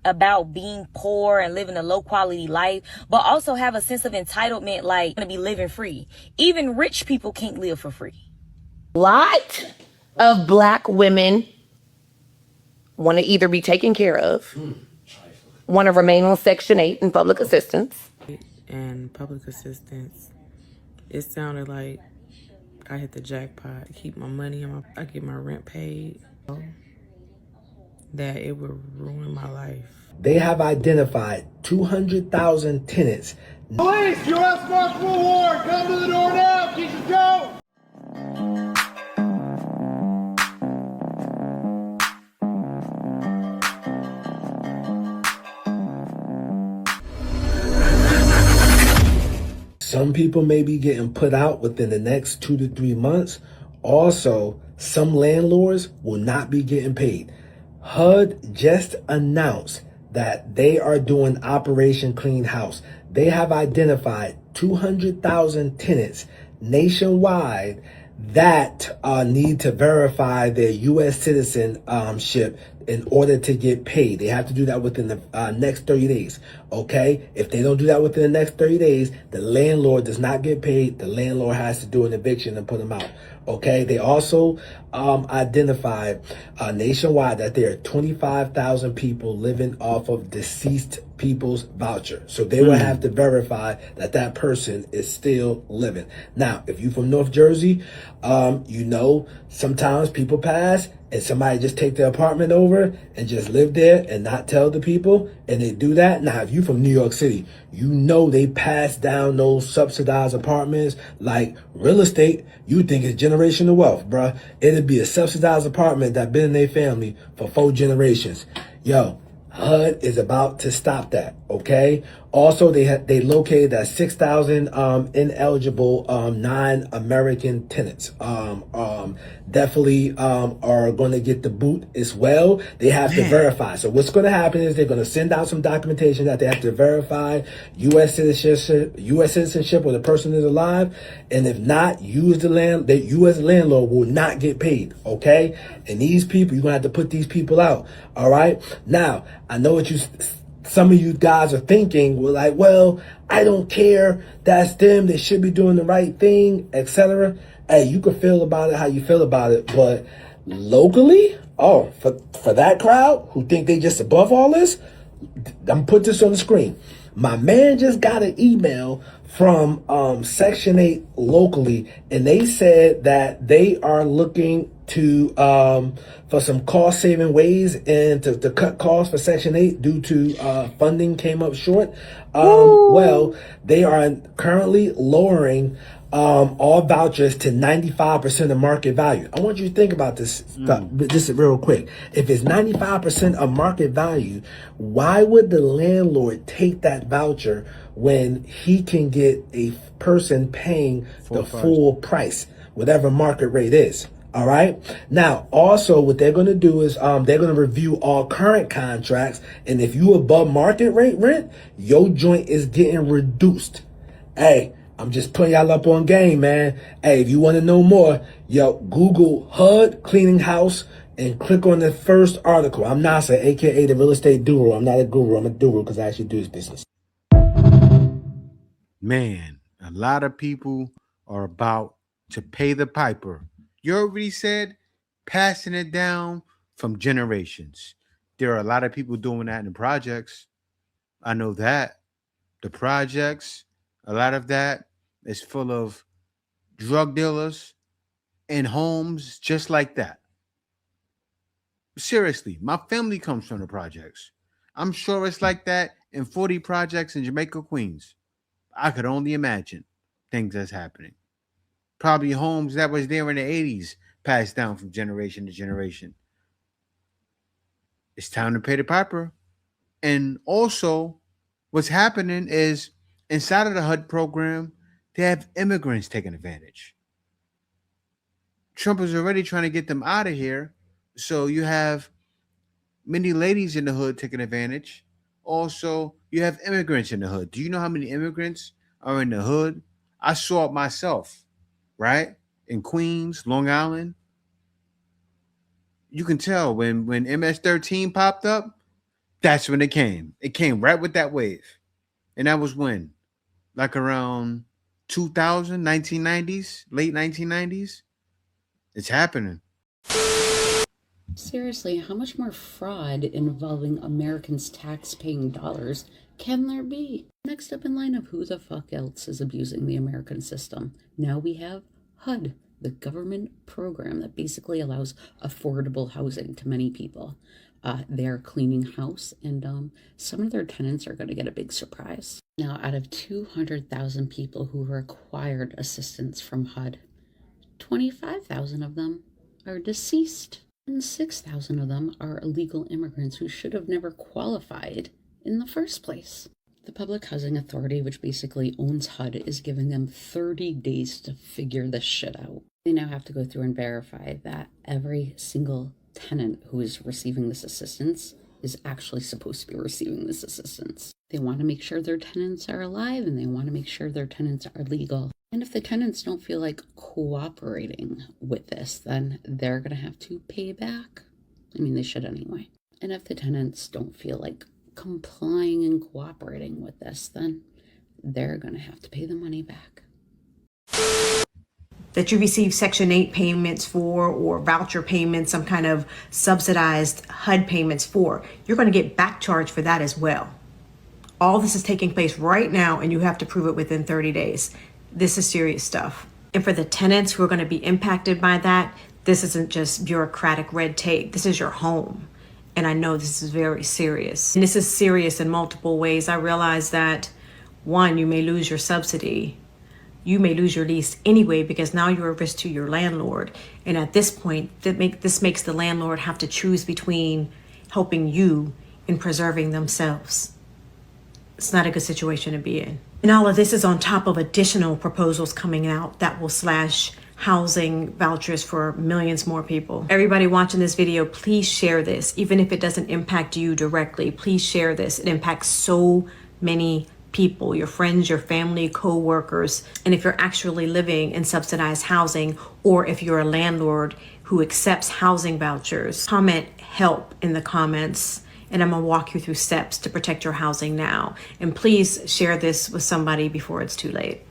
about being poor and living a low quality life, but also have a sense of entitlement, like to be living free. Even rich people can't live for free. A lot of Black women want to either be taken care of, want to remain on Section 8 in public assistance. And public assistance, it sounded like I hit the jackpot. Keep my money, I get my rent paid. That it would ruin my life. They have identified 200,000 tenants. Police, U.S. Marshal Ward, come to the door now. Keep it going. Some people may be getting put out within the next 2 to 3 months. Also, some landlords will not be getting paid. HUD just announced that they are doing Operation Clean House. They have identified 200,000 tenants nationwide that need to verify their U.S. citizenship in order to get paid. They have to do that within the next 30 days. Okay? If they don't do that within the next 30 days, the landlord does not get paid. The landlord has to do an eviction and put them out. Okay? They also identified nationwide that there are 25,000 people living off of deceased people's voucher. So they will have to verify that that person is still living. Now, if you're from North Jersey, you know, sometimes people pass and somebody just take their apartment over and just live there and not tell the people, and they do that. Now, if you from New York City, you know they pass down those subsidized apartments like real estate. You think it's generational wealth, bruh. It'd be a subsidized apartment that been in their family for 4 generations. Yo, HUD is about to stop that, okay? Also, they located that 6,000 ineligible non-American tenants. Definitely are going to get the boot as well. They have to verify. So what's going to happen is they're going to send out some documentation that they have to verify U.S. citizenship, or the person is alive. And if not, the U.S. landlord will not get paid, okay? And these people, you're going to have to put these people out, all right? Now, I know what some of you guys are thinking. We're like, well, I don't care. That's them. They should be doing the right thing, etc. Hey, you can feel about it how you feel about it, but locally, for that crowd who think they just above all this, I'm gonna put this on the screen. My man just got an email from Section 8 locally, and they said that they are looking to for some cost saving ways and to cut costs for Section 8 due to funding came up short. Well, they are currently lowering all vouchers to 95% of market value. I want you to think about this just real quick. If it's 95% of market value, why would the landlord take that voucher when he can get a person paying full price, whatever market rate is? All right. Now, also, what they're going to do is they're going to review all current contracts. And if you above market rate rent, your joint is getting reduced. Hey, I'm just putting y'all up on game, man. Hey, if you want to know more, Google HUD cleaning house and click on the first article. I'm Nasa, aka the real estate guru. I'm not a guru. I'm a guru because I actually do this business. Man, a lot of people are about to pay the piper. You already said passing it down from generations. There are a lot of people doing that in the projects. I know that. The projects, a lot of that is full of drug dealers and homes just like that. Seriously, my family comes from the projects. I'm sure it's like that in 40 projects in Jamaica, Queens. I could only imagine things that's happening. Probably homes that was there in the 80s passed down from generation to generation. It's time to pay the piper. And also, what's happening is inside of the HUD program, they have immigrants taking advantage. Trump is already trying to get them out of here. So you have many ladies in the hood taking advantage. Also, you have immigrants in the hood. Do you know how many immigrants are in the hood? I saw it myself. Right? In Queens, Long Island. You can tell when MS-13 popped up, That's when it came. It came right with that wave. And that was when? Like around 2000, 1990s, late 1990s. It's happening. Seriously, how much more fraud involving Americans' tax-paying dollars can there be? Next up in line of who the fuck else is abusing the American system. Now we have HUD, the government program that basically allows affordable housing to many people. They're cleaning house, and some of their tenants are going to get a big surprise. Now, out of 200,000 people who required assistance from HUD, 25,000 of them are deceased, and 6,000 of them are illegal immigrants who should have never qualified in the first place. The Public Housing Authority, which basically owns HUD, is giving them 30 days to figure this shit out. They now have to go through and verify that every single tenant who is receiving this assistance is actually supposed to be receiving this assistance. They want to make sure their tenants are alive, and they want to make sure their tenants are legal. And if the tenants don't feel like cooperating with this, then they're going to have to pay back. I mean, they should anyway. And if the tenants don't feel like complying and cooperating with this, then they're going to have to pay the money back. That you receive Section 8 payments for, or voucher payments, some kind of subsidized HUD payments for, you're going to get back charged for that as well. All this is taking place right now, and you have to prove it within 30 days. This is serious stuff. And for the tenants who are going to be impacted by that, this isn't just bureaucratic red tape. This is your home. And I know this is very serious. And this is serious in multiple ways. I realize that, one, you may lose your subsidy. You may lose your lease anyway, because now you're a risk to your landlord. And at this point, this makes the landlord have to choose between helping you and preserving themselves. It's not a good situation to be in. And all of this is on top of additional proposals coming out that will slash housing vouchers for millions more people. Everybody watching this video, please share this. Even if it doesn't impact you directly, please share this. It impacts so many people, your friends, your family, co-workers. And if you're actually living in subsidized housing, or if you're a landlord who accepts housing vouchers, comment help in the comments, and I'm gonna walk you through steps to protect your housing now. And please share this with somebody before it's too late.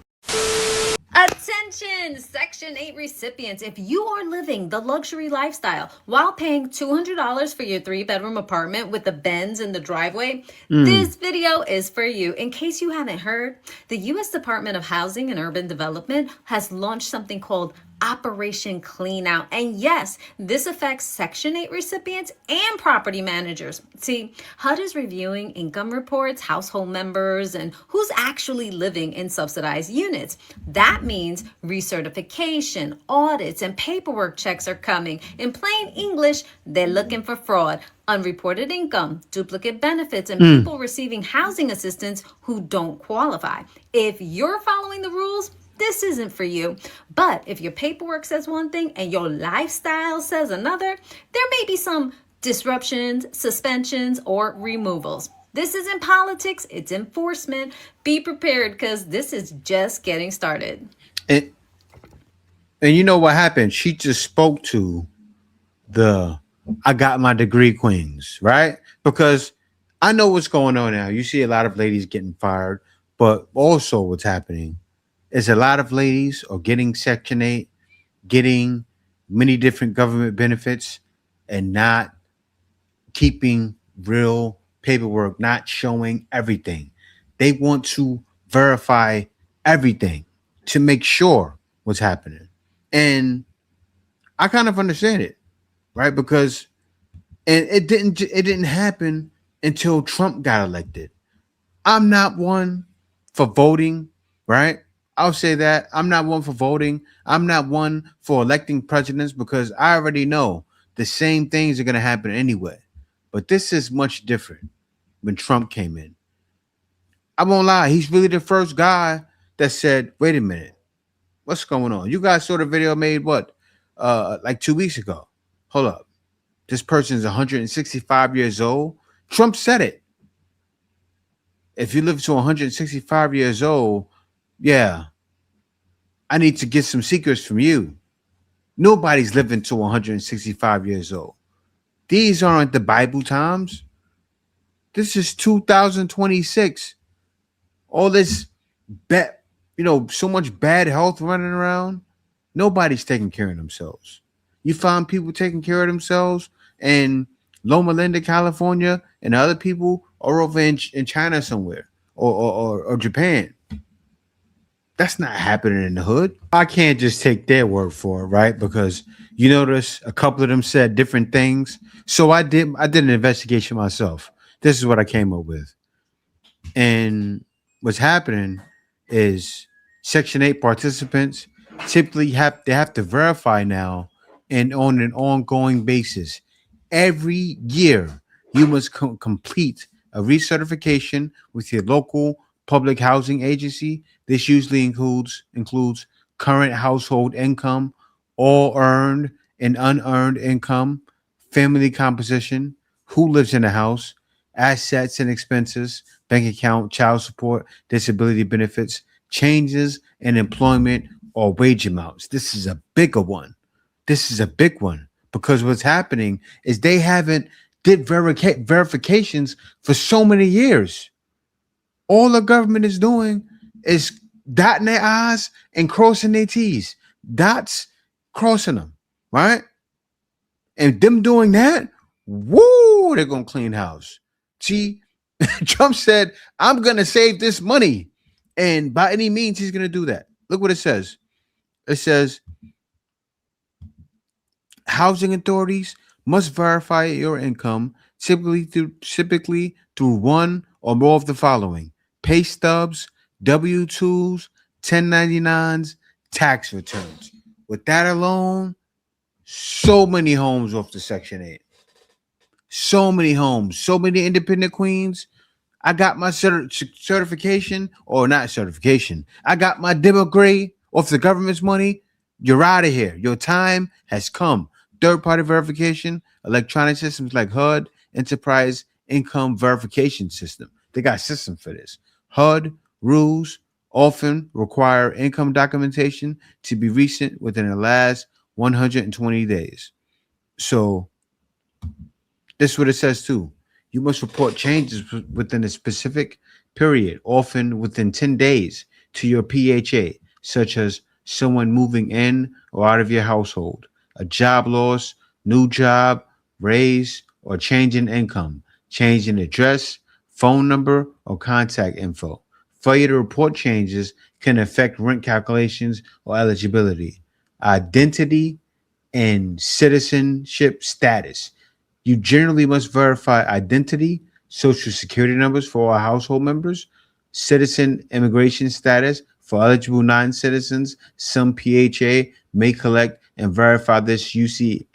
Attention, Section 8 recipients. If you are living the luxury lifestyle while paying $200 for your 3-bedroom apartment with the Benz in the driveway, this video is for you. In case you haven't heard, the U.S. Department of Housing and Urban Development has launched something called Operation Clean Out. And yes, this affects Section 8 recipients and property managers. See, HUD is reviewing income reports, household members, and who's actually living in subsidized units. That means recertification, audits, and paperwork checks are coming. In plain English, they're looking for fraud, unreported income, duplicate benefits, and people receiving housing assistance who don't qualify. If you're following the rules, this isn't for you. But if your paperwork says one thing and your lifestyle says another, there may be some disruptions, suspensions, or removals. This isn't politics, it's enforcement. Be prepared, because this is just getting started. And you know what happened? She just spoke to the I got my degree queens, right? Because I know what's going on now. You see a lot of ladies getting fired, but also what's happening is a lot of ladies are getting Section 8, getting many different government benefits, and not keeping real paperwork, not showing everything. They want to verify everything to make sure what's happening. And I kind of understand it, right? Because it didn't happen until Trump got elected. I'm not one for voting, right? I'll say that. I'm not one for voting. I'm not one for electing presidents, because I already know the same things are going to happen anyway. But this is much different when Trump came in. I won't lie. He's really the first guy that said, wait a minute, what's going on? You guys saw the video made like 2 weeks ago. Hold up. This person's 165 years old. Trump said it. If you live to 165 years old, yeah, I need to get some secrets from you. Nobody's living to 165 years old. These aren't the Bible times. This is 2026. All this bad, so much bad health running around. Nobody's taking care of themselves. You find people taking care of themselves in Loma Linda, California, and other people are over in China somewhere or Japan. That's not happening in the hood. I can't just take their word for it, right? Because you notice a couple of them said different things. So I did an investigation myself. This is what I came up with. And what's happening is Section 8 participants typically have to verify now and on an ongoing basis. Every year, you must complete a recertification with your local public housing agency. This usually includes current household income, all earned and unearned income, family composition, who lives in the house, assets and expenses, bank account, child support, disability benefits, changes in employment or wage amounts. This is a bigger one. This is a big one because what's happening is they haven't did verifications for so many years. All the government is doing is dotting their I's and crossing their T's. Dots, crossing them, right? And them doing that, woo, they're going to clean house. See, Trump said, I'm going to save this money. And by any means, he's going to do that. Look what it says. It says, housing authorities must verify your income, typically through one or more of the following: pay stubs, W-2s, 1099s, tax returns. With that alone, so many homes off the Section 8. So many homes, so many independent queens. I got my certification, or not certification. I got my demo grade off the government's money. You're out of here. Your time has come. Third-party verification, electronic systems like HUD, Enterprise Income Verification System. They got systems for this. HUD rules often require income documentation to be recent within the last 120 days. So this is what it says too. You must report changes within a specific period, often within 10 days, to your PHA, such as someone moving in or out of your household, a job loss, new job, raise, or change in income, change in address, phone number, or contact info. Failure to report changes can affect rent calculations or eligibility. Identity and citizenship status. You generally must verify identity, social security numbers for all household members, citizen immigration status for eligible non-citizens. Some PHA may collect and verify this USC,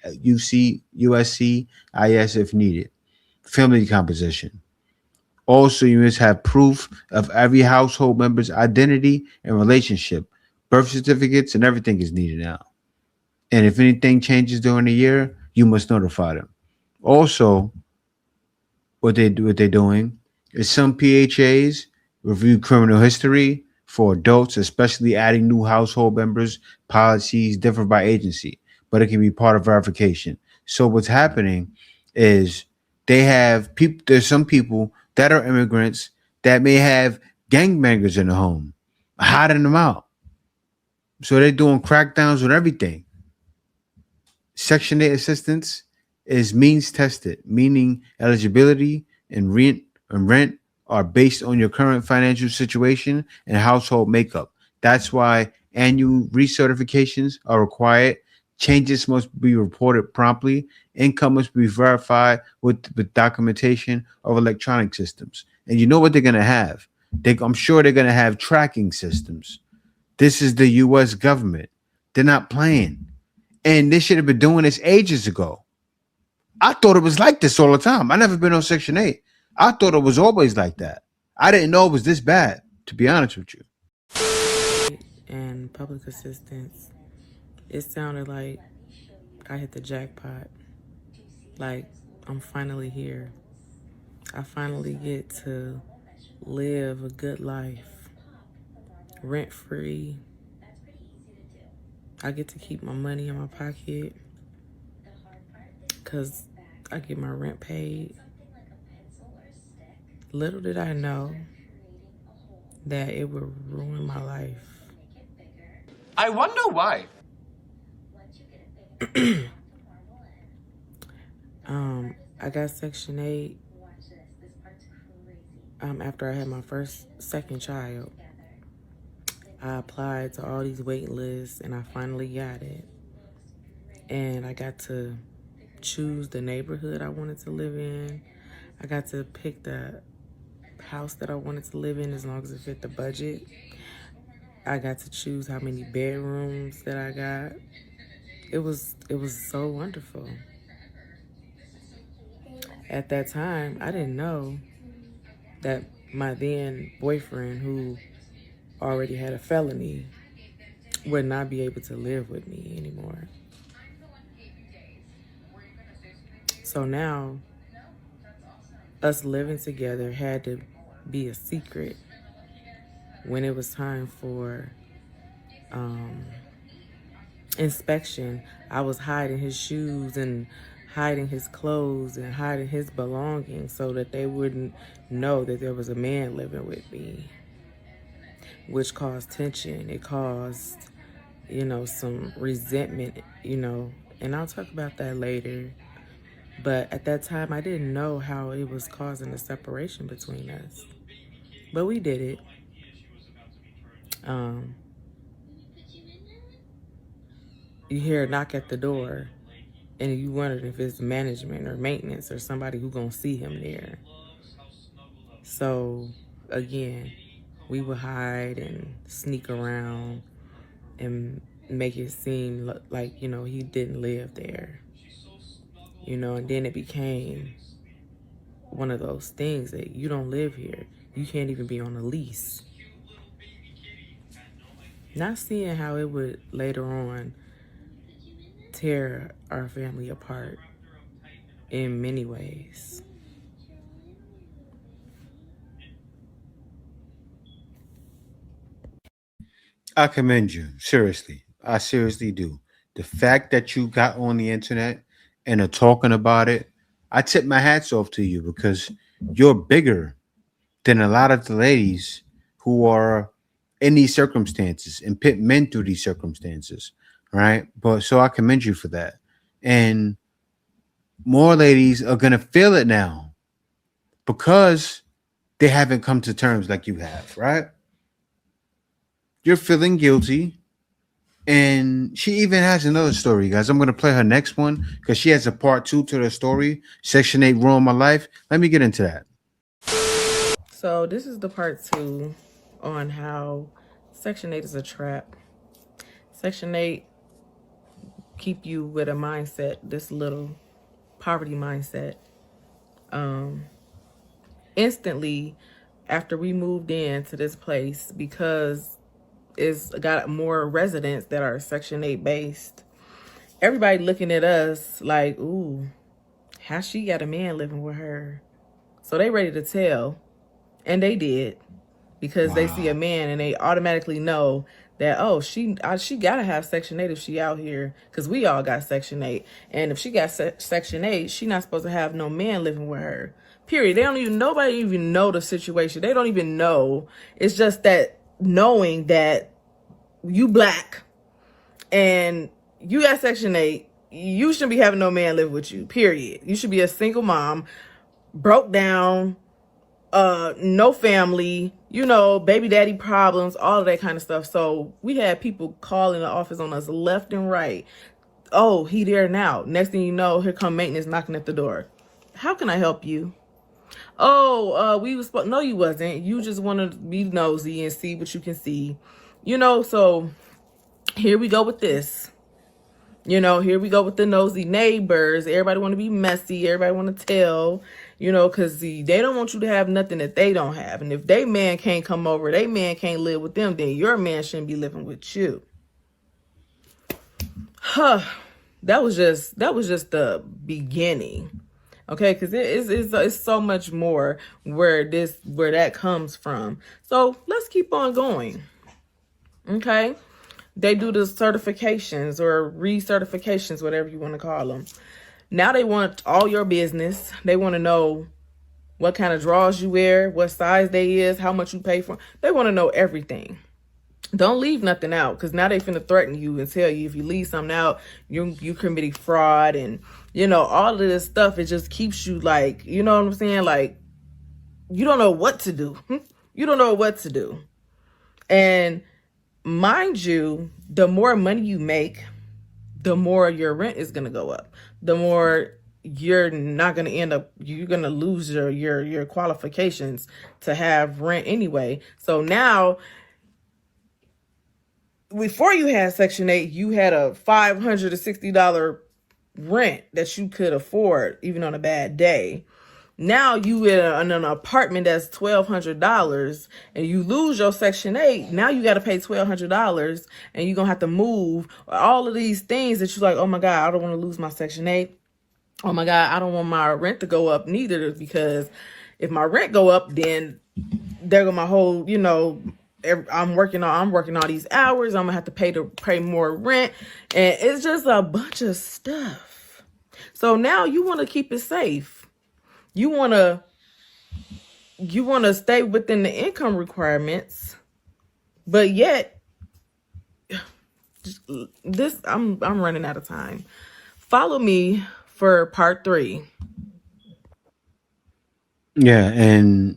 IS if needed. Family composition. Also, you must have proof of every household member's identity and relationship. Birth certificates and everything is needed now. And if anything changes during the year, you must notify them. Also, what they're doing is some PHAs review criminal history for adults, especially adding new household members. Policies differ by agency, but it can be part of verification. So what's happening is they have people. There's some people that are immigrants that may have gangbangers in the home, hiding them out. So they're doing crackdowns on everything. Section 8 assistance is means tested, meaning eligibility and rent are based on your current financial situation and household makeup. That's why annual recertifications are required. Changes must be reported promptly. Income must be verified with documentation of electronic systems. And you know what they're going to have? I'm sure they're going to have tracking systems. This is the U.S. government. They're not playing. And they should have been doing this ages ago. I thought it was like this all the time. I never been on Section 8. I thought it was always like that. I didn't know it was this bad, to be honest with you. And public assistance, it sounded like I hit the jackpot. Like, I'm finally here. I finally get to live a good life, rent-free. I get to keep my money in my pocket because I get my rent paid. Little did I know that it would ruin my life. I wonder why. I got Section 8 after I had my second child. I applied to all these wait lists and I finally got it. And I got to choose the neighborhood I wanted to live in. I got to pick the house that I wanted to live in as long as it fit the budget. I got to choose how many bedrooms that I got. It was so wonderful. At that time, I didn't know that my then boyfriend, who already had a felony, would not be able to live with me anymore. So now, us living together had to be a secret. When it was time for inspection, I was hiding his shoes and hiding his clothes and hiding his belongings so that they wouldn't know that there was a man living with me, which caused tension. It caused, some resentment, and I'll talk about that later. But at that time, I didn't know how it was causing a separation between us. But we did it. You hear a knock at the door, and you wondered if it's management or maintenance or somebody who's going to see him there. So, again, we would hide and sneak around and make it seem like, he didn't live there. And then it became one of those things that you don't live here. You can't even be on a lease. Not seeing how it would later on tear our family apart in many ways. I commend you. Seriously. I seriously do. The fact that you got on the internet and are talking about it, I tip my hats off to you because you're bigger than a lot of the ladies who are in these circumstances and put men through these circumstances. Right. But so I commend you for that. And more ladies are going to feel it now because they haven't come to terms like you have. Right. You're feeling guilty. And she even has another story, guys. I'm going to play her next one because she has a part 2 to the story. Section 8 ruined my life. Let me get into that. So this is the part 2 on how Section 8 is a trap. Section 8 keep you with a mindset, this little poverty mindset. Instantly, after we moved into this place, because it's got more residents that are Section 8 based, everybody looking at us like, ooh, how she got a man living with her? So they ready to tell. And they did. Because they see a man and they automatically know that, oh, she gotta have Section 8 if she out here. Because we all got Section 8. And if she got Section 8, she not supposed to have no man living with her. Period. Nobody even know the situation. They don't even know. It's just that knowing that you black and you got Section 8, you shouldn't be having no man live with you, period. You should be a single mom, broke down, no family, baby daddy problems, all of that kind of stuff. So we had people calling the office on us left and right. Oh, he there now. Next thing you know, here come maintenance knocking at the door. How can I help you? Oh, no, you wasn't. You just want to be nosy and see what you can see. So here we go with this. Here we go with the nosy neighbors. Everybody want to be messy. Everybody want to tell, because they don't want you to have nothing that they don't have. And if they man can't come over, they man can't live with them, then your man shouldn't be living with you. That was just the beginning. Okay, because it's so much more where that comes from. So let's keep on going. Okay. They do the certifications or recertifications, whatever you want to call them. Now they want all your business. They want to know what kind of drawers you wear, what size they is, how much you pay for. They want to know everything. Don't leave nothing out, because now they finna threaten you and tell you if you leave something out, you committing fraud, and all of this stuff. It just keeps you like, you know what I'm saying? Like, you don't know what to do. You don't know what to do. And mind you, the more money you make, the more your rent is gonna go up. The more you're not gonna you're gonna lose your qualifications to have rent anyway. So now, before you had Section 8, you had a $560 rent that you could afford, even on a bad day. Now you in an apartment that's $1,200 and you lose your Section 8. Now you got to pay $1,200 and you're going to have to move. All of these things that you're like, oh my God, I don't want to lose my Section 8. Oh my God, I don't want my rent to go up neither, because if my rent go up, then there go my whole, I'm working all these hours. I'm gonna have to pay more rent, and it's just a bunch of stuff. So now you want to keep it safe. You want to stay within the income requirements, but yet I'm running out of time. Follow me for part 3. Yeah, and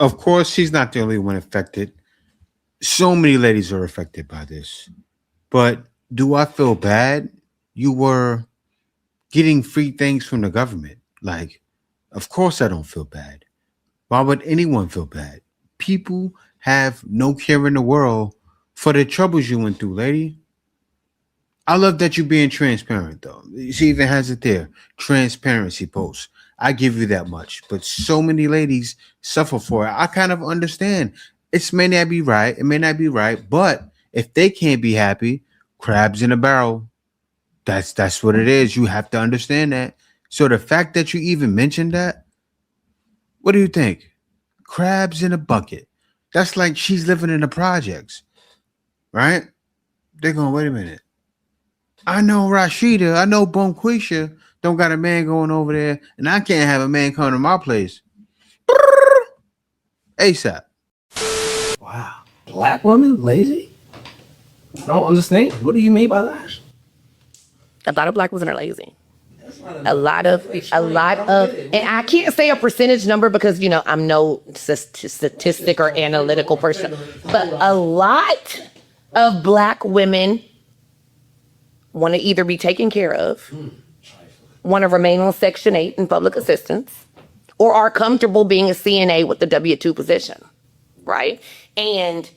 of course, she's not the only one affected. So many ladies are affected by this. But do I feel bad? You were getting free things from the government. Like, of course I don't feel bad. Why would anyone feel bad? People have no care in the world for the troubles you went through, lady. I love that you're being transparent, though. She even has it there. Transparency post. I give you that much. But so many ladies suffer for it. I kind of understand. It may not be right. It may not be right. But if they can't be happy, crabs in a barrel. That's what it is. You have to understand that. So the fact that you even mentioned that, what do you think? Crabs in a bucket. That's like she's living in the projects, right? They're going, wait a minute. I know Rashida, I know Bonquisha don't got a man going over there, and I can't have a man come to my place. ASAP. Wow. Black women lazy? I don't understand. What do you mean by that? A lot of black women are lazy. A lot of, and I can't say a percentage number because, I'm no statistic or analytical person, but a lot of black women want to either be taken care of, want to remain on Section 8 in public assistance, or are comfortable being a CNA with the W-2 position, right? And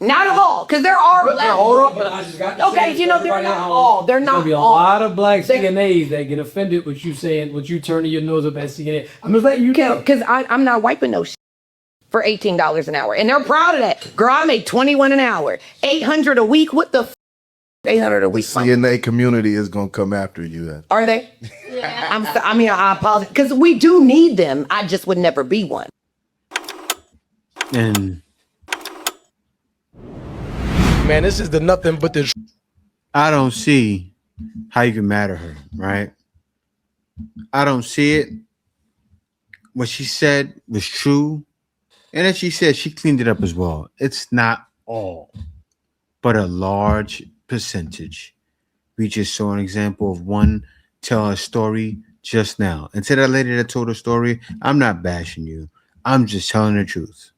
not all, because there are black. Hold on, but I just got to okay, say they're right not now, all. They're there's not gonna be a all. lot of black CNAs that get offended with you saying, with you turning your nose up at CNA. I'm just letting you know. Because I'm not wiping no shit for $18 an hour. And they're proud of that. Girl, I make $21 an hour. $800 a week? What the f? $800 a week. CNA community is gonna come after you. Then. Are they? Yeah. I apologize. Because we do need them. I just would never be one. And Man, this is the nothing but the. I don't see how you can mad at her, right? I don't see it. What she said was true. And as she said, she cleaned it up as well. It's not all, but a large percentage. We just saw an example of one tell a story just now. And to that lady that told her story, I'm not bashing you. I'm just telling the truth.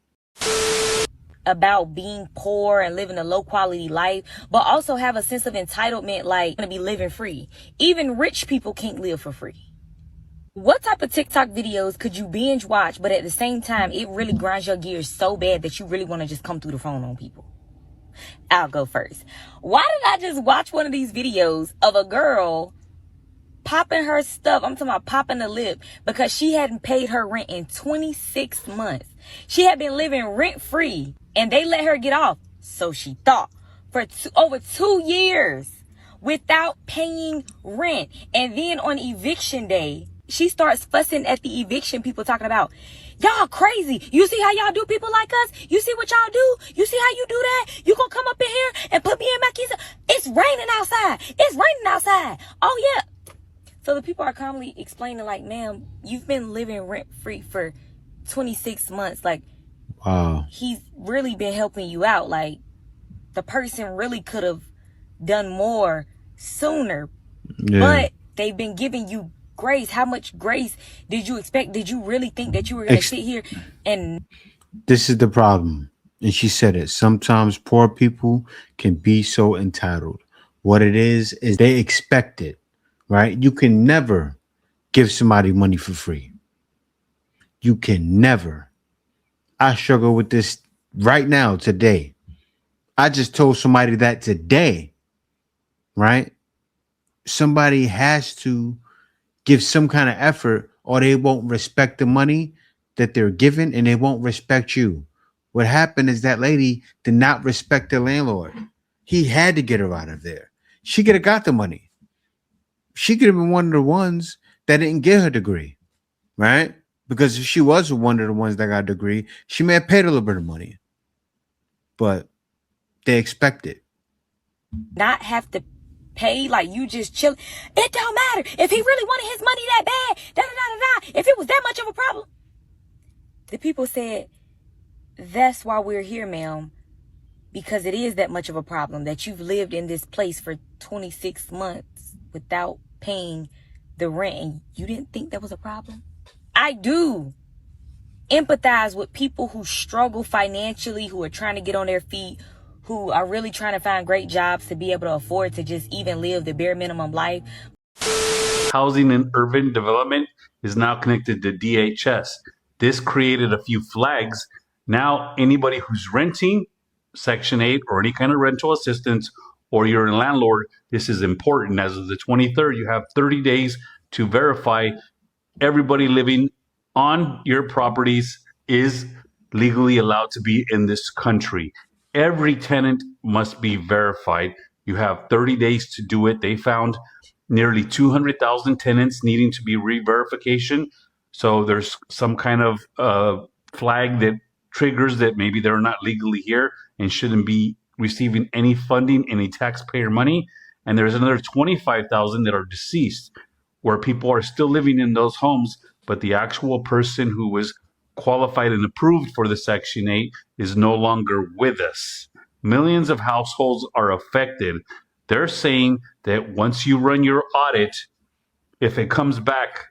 About being poor and living a low quality life, but also have a sense of entitlement, like gonna be living free. Even rich people can't live for free. What type of TikTok videos could you binge watch, but at the same time, it really grinds your gears so bad that you really want to just come through the phone on people? I'll go first. Why did I just watch one of these videos of a girl popping her stuff? I'm talking about popping the lip because she hadn't paid her rent in 26 months. She had been living rent free and they let her get off, so she thought, for over 2 years without paying rent. And then on eviction day, she starts fussing at the eviction people, talking about, y'all crazy. You see how y'all do people like us? You see what y'all do? You see how you do that? You gonna come up in here and put me in my keys? It's raining outside. It's raining outside. Oh yeah. So the people are calmly explaining, like, ma'am, you've been living rent-free for 26 months. Like, wow, he's really been helping you out. Like, the person really could have done more sooner. yeah. But they've been giving you grace. How much grace did you expect? Did you really think that you were going to sit here and... This is the problem. And she said it. Sometimes poor people can be so entitled. What it is they expect it, right? You can never give somebody money for free. You can never. I struggle with this right now, today. I just told somebody that today, right? Somebody has to give some kind of effort or they won't respect the money that they're given and they won't respect you. What happened is that lady did not respect the landlord. He had to get her out of there. She could have got the money. She could have been one of the ones that didn't get her degree, right? Because if she was one of the ones that got a degree, she may have paid a little bit of money. But they expect it. Not have to pay, like you just chill. It don't matter. If he really wanted his money that bad, if it was that much of a problem. The people said, that's why we're here, ma'am. Because it is that much of a problem that you've lived in this place for 26 months without paying the rent and you didn't think that was a problem? I do empathize with people who struggle financially, who are trying to get on their feet, who are really trying to find great jobs to be able to afford to just even live the bare minimum life. Housing and Urban Development is now connected to DHS. This created a few flags. Now, anybody who's renting Section 8 or any kind of rental assistance, or you're a landlord, this is important. As of the 23rd, you have 30 days to verify everybody living on your properties is legally allowed to be in this country. Every tenant must be verified. You have 30 days to do it. They found nearly 200,000 tenants needing to be re-verification. So there's some kind of flag that triggers that maybe they're not legally here and shouldn't be receiving any funding, any taxpayer money. And there's another 25,000 that are deceased, where people are still living in those homes, but the actual person who was qualified and approved for the Section 8 is no longer with us. Millions of households are affected. They're saying that once you run your audit, if it comes back,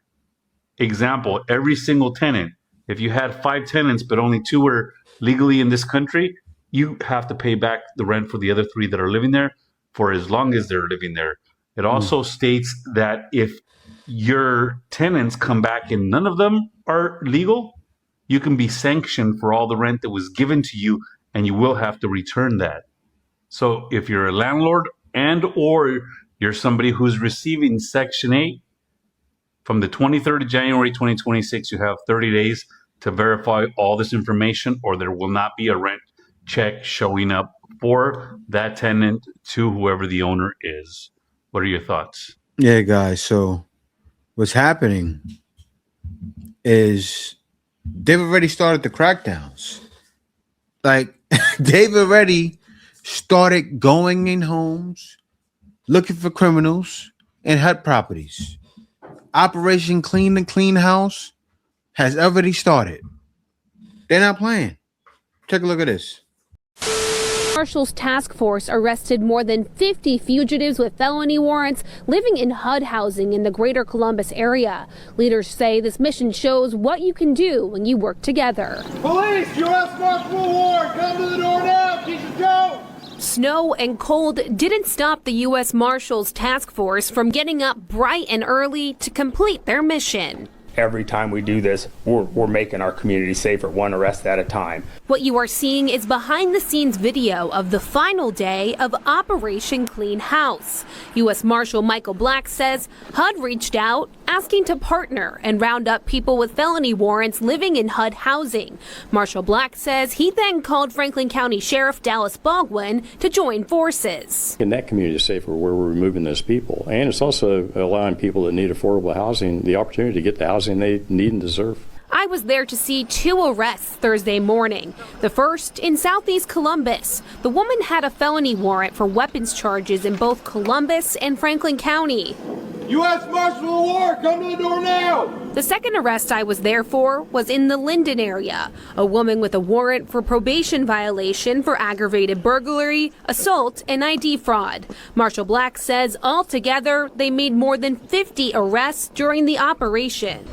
example, every single tenant, if you had 5 tenants, but only 2 were legally in this country, you have to pay back the rent for the other 3 that are living there for as long as they're living there. It also states that if your tenants come back and none of them are legal, you can be sanctioned for all the rent that was given to you, and you will have to return that. So if you're a landlord and or you're somebody who's receiving Section 8, from the 23rd of January 2026, you have 30 days to verify all this information, or there will not be a rent check showing up for that tenant to whoever the owner is. What are your thoughts? Yeah, guys. So what's happening is they've already started the crackdowns. Like they've already started going in homes, looking for criminals and HUD properties. Operation Clean the Clean House has already started. They're not playing. Take a look at this. Marshall's task force arrested more than 50 fugitives with felony warrants living in HUD housing in the greater Columbus area. Leaders say this mission shows what you can do when you work together. Police, U.S. Marshal Ward, come to the door now. Keisha Jones. Snow and cold didn't stop the U.S. Marshals task force from getting up bright and early to complete their mission. Every time we do this, we're making our community safer, one arrest at a time. What you are seeing is behind-the-scenes video of the final day of Operation Clean House. U.S. Marshal Michael Black says HUD reached out asking to partner and round up people with felony warrants living in HUD housing. Marshal Black says he then called Franklin County Sheriff Dallas Baldwin to join forces. In that community is safer where we're removing those people. And it's also allowing people that need affordable housing the opportunity to get the housing they need and deserve. I was there to see 2 arrests Thursday morning. The first in Southeast Columbus. The woman had a felony warrant for weapons charges in both Columbus and Franklin County. U.S. Marshal Award, come to the door now! The second arrest I was there for was in the Linden area. A woman with a warrant for probation violation for aggravated burglary, assault, and ID fraud. Marshal Black says altogether they made more than 50 arrests during the operation.